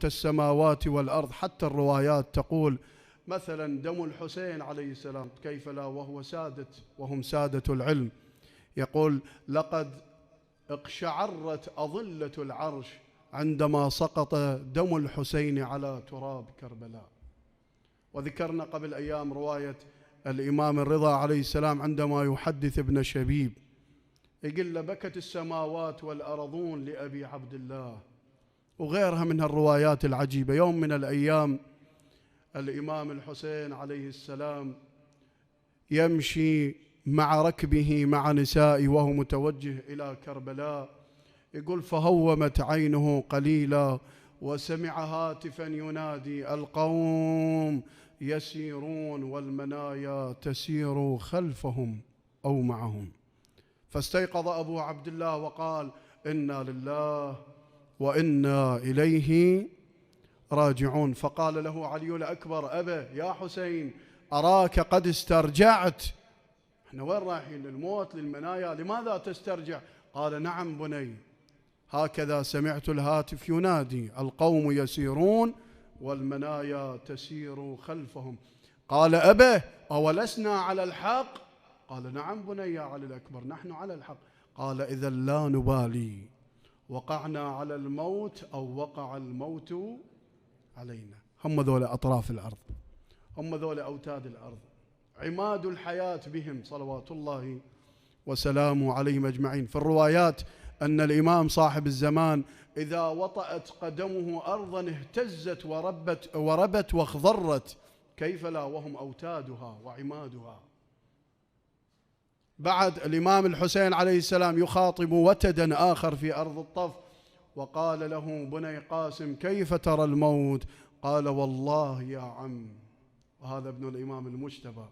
السماوات والأرض. حتى الروايات تقول مثلا دم الحسين عليه السلام، كيف لا وهم سادة العلم. يقول لقد اقشعرت أظلة العرش عندما سقط دم الحسين على تراب كربلاء. وذكرنا قبل أيام رواية الإمام الرضا عليه السلام عندما يحدث ابن شبيب، يقول بكت السماوات والأرضون لأبي عبد الله، وغيرها من الروايات العجيبة. يوم من الأيام الإمام الحسين عليه السلام يمشي مع ركبه مع نسائه وهو متوجه إلى كربلاء، يقول فهومت عينه قليلا وسمع هاتفا ينادي القوم يسيرون والمنايا تسير خلفهم أو معهم. فاستيقظ أبو عبد الله وقال إنا لله وإنا إليه راجعون. فقال له علي الأكبر أبا يا حسين أراك قد استرجعت، احنا وين رايحين؟ للموت للمنايا، لماذا تسترجع؟ قال نعم بني، هكذا سمعت الهاتف ينادي القوم يسيرون والمنايا تسير خلفهم. قال أبا أولسنا على الحق؟ قال نعم بني يا علي الأكبر نحن على الحق. قال إذا لا نبالي وقعنا على الموت أو وقع الموت علينا. هم ذول أطراف الأرض، هم ذول أوتاد الأرض، عماد الحياة بهم صلوات الله وسلامه عليهم أجمعين. في الروايات أن الإمام صاحب الزمان إذا وطأت قدمه أرضا اهتزت وربت واخضرت، كيف لا وهم أوتادها وعمادها. بعد الإمام الحسين عليه السلام يخاطب وتدا آخر في أرض الطف، وقال له بني قاسم كيف ترى الموت؟ قال والله يا عم، وهذا ابن الإمام المجتبى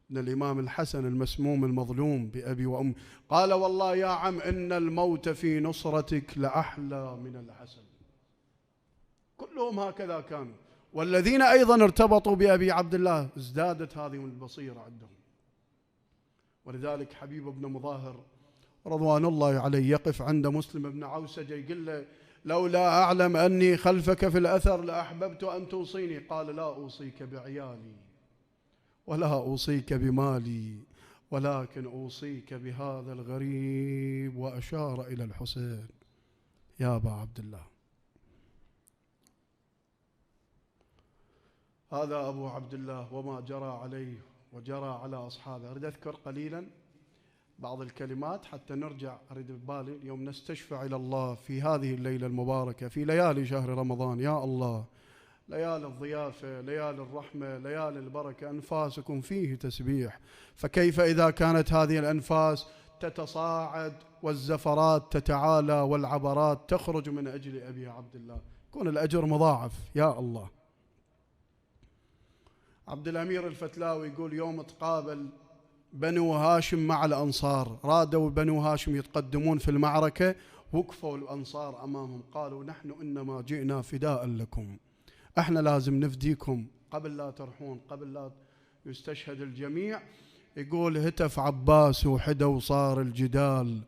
ابن الإمام الحسن المسموم المظلوم بأبي وأمي، قال والله يا عم إن الموت في نصرتك لأحلى من العسل. كلهم هكذا كانوا، والذين أيضا ارتبطوا بأبي عبد الله ازدادت هذه البصيرة عندهم. ولذلك حبيب بن مظاهر رضوان الله عليه يقف عند مسلم بن عوسجة يقول له لولا أعلم أني خلفك في الأثر لأحببت أن توصيني. قال لا أوصيك بعيالي ولا أوصيك بمالي ولكن أوصيك بهذا الغريب، وأشار إلى الحسين يا أبا عبد الله. هذا أبو عبد الله وما جرى عليه وجرى على أصحابه. أريد أذكر قليلا بعض الكلمات حتى نرجع. أريد ببالي اليوم نستشفع إلى الله في هذه الليلة المباركة في ليالي شهر رمضان. يا الله، ليالي الضيافة، ليالي الرحمة، ليالي البركة، أنفاسكم فيه تسبيح. فكيف إذا كانت هذه الأنفاس تتصاعد والزفرات تتعالى والعبرات تخرج من أجل أبي عبد الله، يكون الأجر مضاعف. يا الله. عبد الأمير الفتلاوي يقول يوم تقابل بنو هاشم مع الأنصار، رادوا بنو هاشم يتقدمون في المعركة، وقفوا الأنصار أمامهم قالوا نحن إنما جئنا فداء لكم، احنا لازم نفديكم قبل لا ترحون، قبل لا يستشهد الجميع. يقول هتف عباس وحدى وصار الجدال،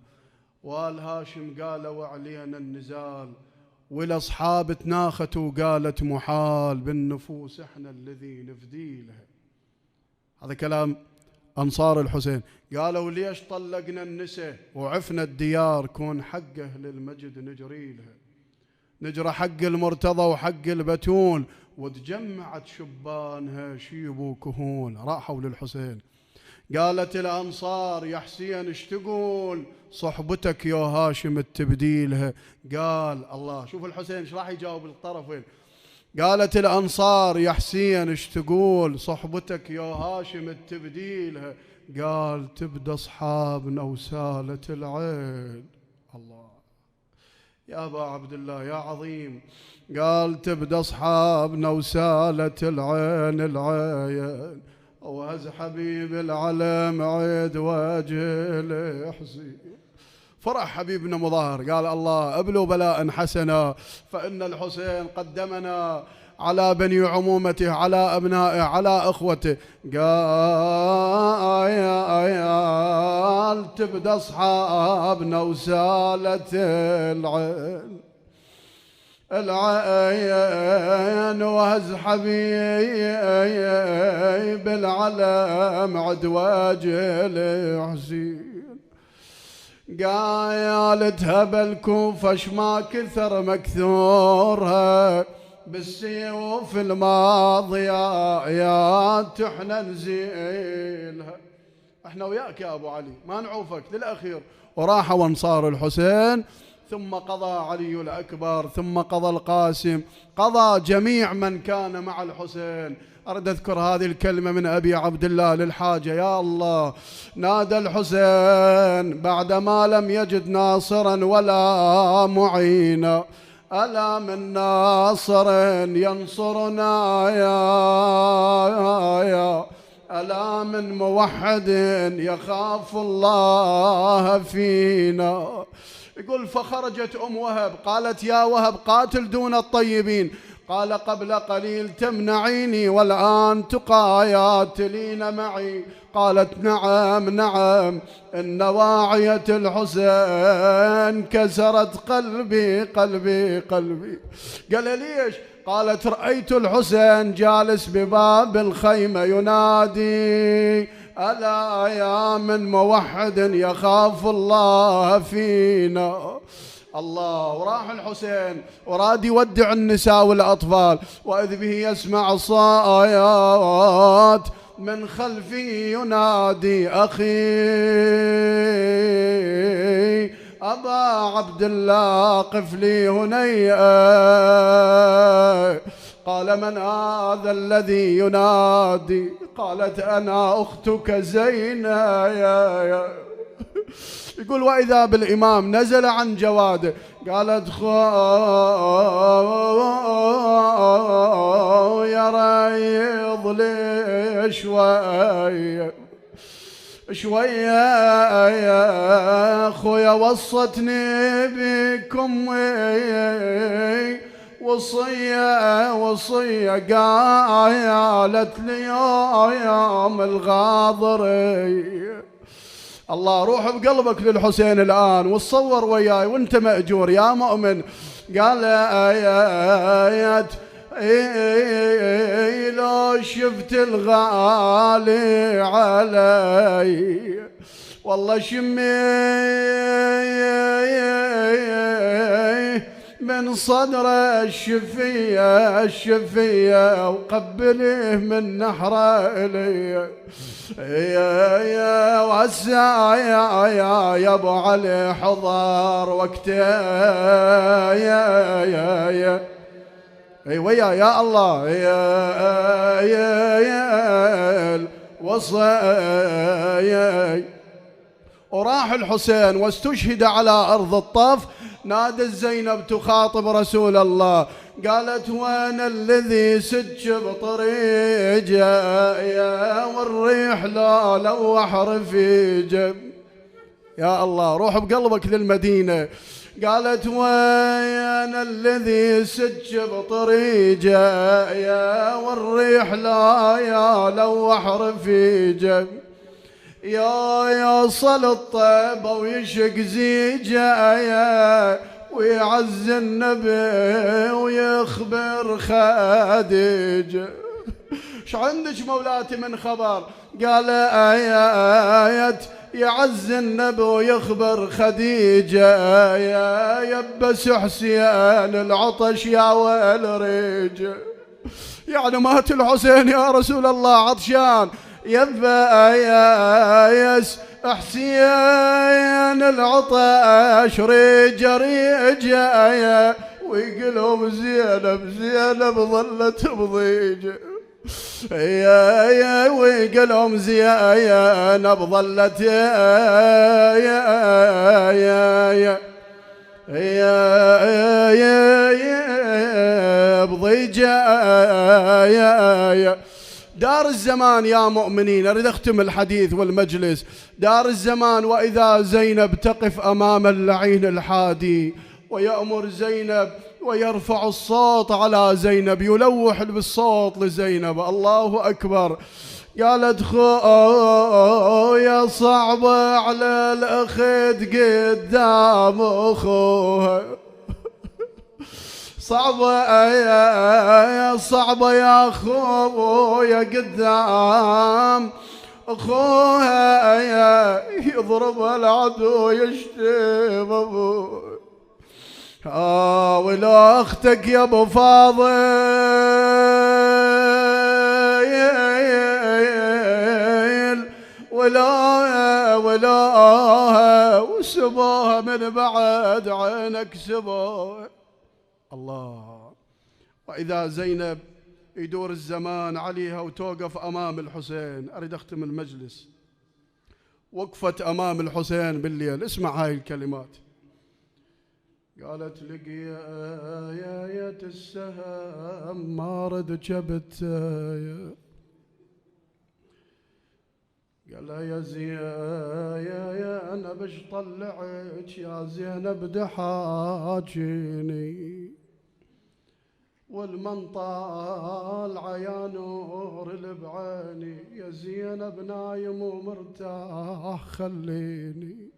وآل هاشم قالوا علينا النزال، والأصحاب تناختوا قالت محال، بالنفوس احنا الذي نفدي له. هذا كلام أنصار الحسين. قالوا ليش طلقنا النساء وعفنا الديار، كون حقه للمجد نجري له، نجرى حق المرتضى وحق البتول، وتجمعت شبانها شيب وكهول. راحوا للحسين قالت الأنصار يا حسين ايش تقول؟ صحبتك يا هاشم التبديلها. قال الله، شوف الحسين ايش راح يجاوب الطرفين. قالت الأنصار يا حسين ايش تقول؟ صحبتك يا هاشم التبديلها. قال تبدأ أصحابنا وسالة العين. الله يا أبا عبد الله يا عظيم. قال تبدأ أصحابنا وسالة العين العين، وهز حبيب العلم عيد وجه الحسين. فرح حبيبنا مظاهر قال الله أبلوا بلاء حسنا، فإن الحسين قدمنا على بني عمومته، على أبنائه، على أخوته. قال تبدأ أصحابنا وسالة العين، العين وهز حبيب العلم عد وجه الحسين. قايلتها بالكوفة ما كثر مكثورها بالسيوف الماضية يا تحنا نزيلها. احنا وياك يا ابو علي ما نعوفك للاخير. وراحوا انصار الحسين، ثم قضى علي الأكبر، ثم قضى القاسم، قضى جميع من كان مع الحسين. أريد أذكر هذه الكلمة من أبي عبد الله للحاجة. يا الله، نادى الحسين بعدما لم يجد ناصرا ولا معينا: ألا من ناصر ينصرنا يا ألا من موحد يخاف الله فينا. يقول: فخرجت وهب قالت: يا وهب قاتل دون الطيبين. قال: قبل قليل تمنعيني والآن تقاتلين معي. قالت: نعم نعم، إن واعية الحسين كسرت قلبي قلبي قلبي. قال: ليش؟ قالت: رأيت الحسين جالس بباب الخيمة ينادي: ألا يا من موحد يخاف الله فينا. الله. وراح الحسين وراد يودع النساء والأطفال، وإذ به يسمع صايات من خلفي ينادي: أخي أبا عبد الله قف لي هنيئا. قال: من هذا الذي ينادي؟ قالت: أنا أختك زينب. يقول: وإذا بالإمام نزل عن جواده. قالت: يا ريض لي شوية شوية يا أخويا، وصتني بكم وصية قالت لي يوم الغاضري. الله. روح بقلبك للحسين الآن وتصور وياي وانت مأجور يا مؤمن. قال: آيات لو شفت الغالي علي والله شمي من صدر الشفية وقبله من نحره إلي. يا وهسا يا ابو علي حضر وقته يا ويا يا الله يا الوصايا. وراح الحسين واستشهد على أرض الطف. نادت زينب تخاطب رسول الله، قالت: وين الذي سج بطريقه يا والريح لا لوح رفيجه. يا الله. روح بقلبك للمدينة. قالت: وين الذي سج بطريقه يا والريح لا يا لوح رفيجه. يا يوصل الطيبة ويشق زيجة يا ويعز النبي ويخبر خديجة. ش عندك مولاتي من خبر؟ قال: آيات يعز النبي ويخبر خديجة يا يبس حسين العطش يا ويل ريجة. يعني مات الحسين يا رسول الله عطشان. يبا ياس حسين العطش ريجة ريجة ويقلهم زينب ظلت بضيجة. يا ويقلهم زينب ظلت يا بضيجة. دار الزمان يا مؤمنين، أريد أختم الحديث والمجلس. دار الزمان وإذا زينب تقف أمام اللعين الحادي ويأمر زينب ويرفع الصوت على زينب، يلوح بالصوت لزينب: الله أكبر. قالت: يا صعبة على الأخت قدام أخوها، صعبة صعبة يا أخويا قدام أخوها يضرب العدو يشتم أبوه. ولا أختك يا أبو فاضل ولا وسبوها من بعد عينك سبوها. الله. وإذا زينب يدور الزمان عليها وتوقف أمام الحسين، أريد أختم المجلس، وقفت أمام الحسين بالليل، اسمع هاي الكلمات. قالت لك يا السهم ما رد جبت، قال يا يا أنا بش طلعك يا زينب دحاجيني، والمنطال عيا نور بعيني، يا زينب نايم ومرتاح خليني.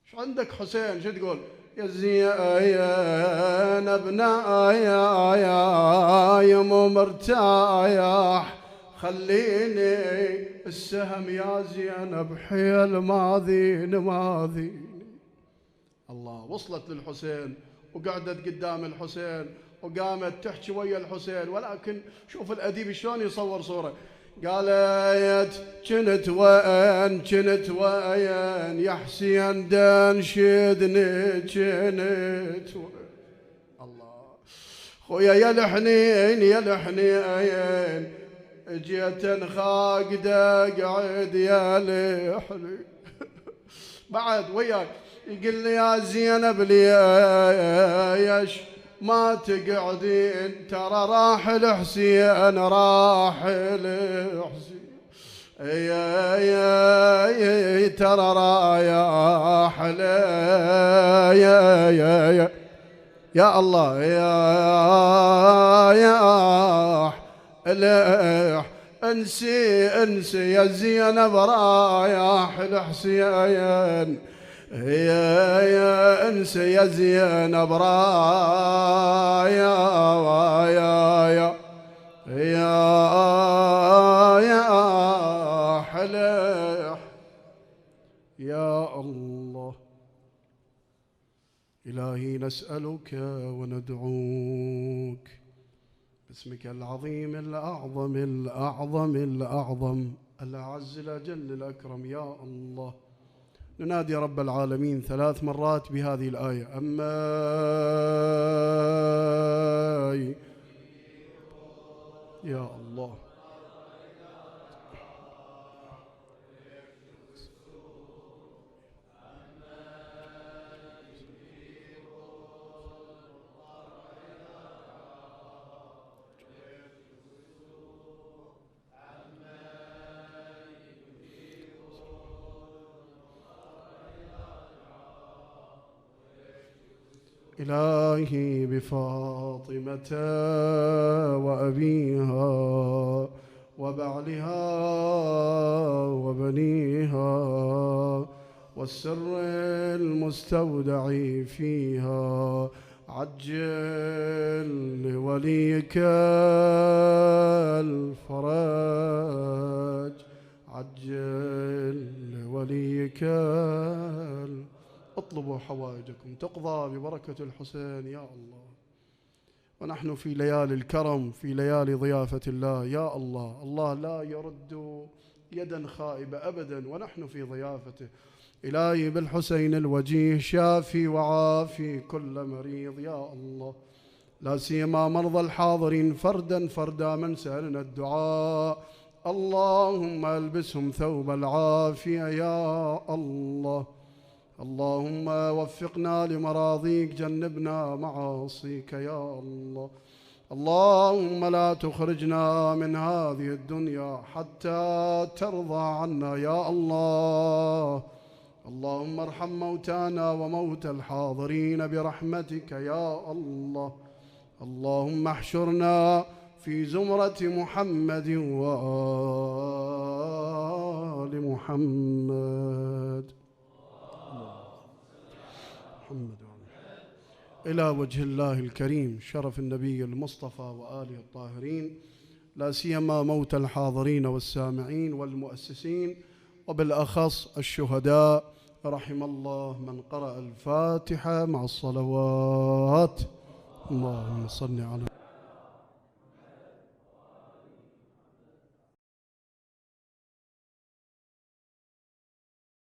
ايش عندك حسين؟ شو تقول؟ يا زينب نايم ومرتاح خليني، السهم يا زينب حيل ماذيني. الله. وصلت للحسين وقعدت قدام الحسين وقامت تحكي ويا الحسين، ولكن شوف الأديب شلون يصور صورة. قالت كنت وين يا حسين دنشدني كنت الله. خويا يا الحنين جيت انخاقده قعد يا لحنين بعد وياك يقول لي يا زينب ليش ما تقعدين، ترى راح الحسين ترى رايح يا الله يا انسي يا زينب رايح الحسين، يا انسي يا زينب يا حليح. يا الله. إلهي نسألك وندعوك باسمك العظيم الأعظم الأعز الأجل الأكرم. يا الله ننادي رب العالمين 3 مرات بهذه الآية. أما يا الله. إلهي بفاطمة وأبيها وبعلها وبنيها والسر المستودع فيها، عجل لوليك الفرج، عجل لوليك اطلبوا حوائجكم تقضى ببركة الحسين. يا الله. ونحن في ليالي الكرم، في ليالي ضيافة الله. يا الله. الله لا يرد يدا خائبة أبدا ونحن في ضيافته. إلهي بالحسين الوجيه شافي وعافي كل مريض. يا الله. لا سيما مرضى الحاضرين فردا من سألنا الدعاء. اللهم البسهم ثوب العافية. يا الله. اللهم وفقنا لمراضيك، جنبنا معاصيك. يا الله. اللهم لا تخرجنا من هذه الدنيا حتى ترضى عنا. يا الله. اللهم ارحم موتانا وموتى الحاضرين برحمتك. يا الله. اللهم احشرنا في زمرة محمد وآل محمد. إلى وجه الله الكريم شرف النبي المصطفى وآله الطاهرين، لا سيما موتى الحاضرين والسامعين والمؤسسين، وبالأخص الشهداء، رحم الله من قرأ الفاتحة مع الصلوات. اللهم صل على